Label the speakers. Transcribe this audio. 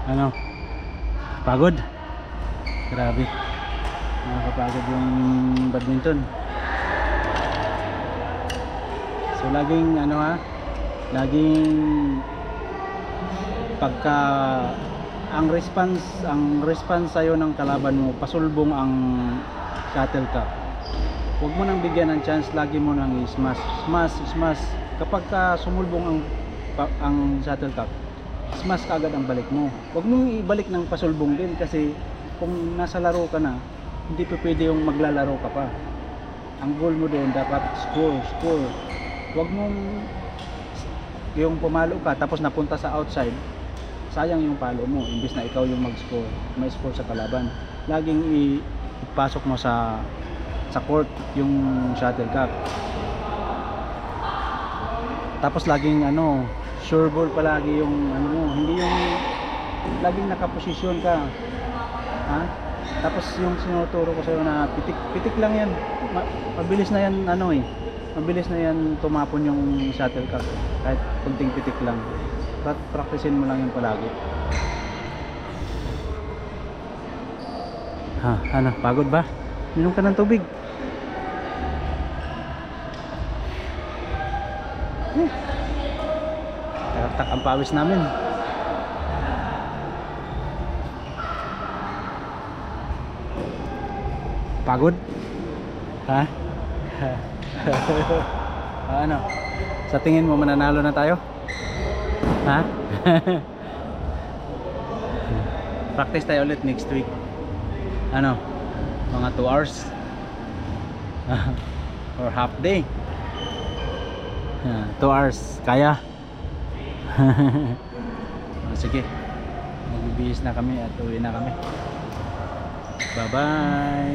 Speaker 1: Ano? Pagod? Grabe. Nakakapagod yung badminton. So laging ano ha, laging pagka ang response sa'yo ng kalaban mo, pasulbong ang shuttlecock. Huwag mo nang bigyan ng chance, lagi mo nang i-smash, smash. Kapag sumulbong ang shuttlecock, smash ka agad ang balik mo. Huwag mong ibalik ng pasulbong din, kasi kung nasa laro ka na, hindi pa pwede yung maglalaro ka pa. Ang goal mo doon dapat score. Huwag mong yung pumalo ka tapos napunta sa outside, sayang yung palo mo, imbis na ikaw yung mag-score, may score sa kalaban. Laging ipasok mo sa court yung shuttlecock. Tapos laging sure ball palagi yung mo, hindi yung laging nakaposisyon ka. Ha? Tapos yung sinuturo ko sa iyo na pitik lang yan. Mabilis na yan mabilis na yan tumapon yung shuttlecock, kahit kunting pitik lang. Practicein mo lang yun palagi. Pagod ba? Minom ka ng tubig. Tarak-tak ang pawis namin. Pagod? Ha? Ano? Sa tingin mo mananalo na tayo? Ha? Practice tayo ulit next week. Mga 2 hours or half day. 2 hours kaya? Sige, magbibihis na kami at uwi na kami. Bye bye.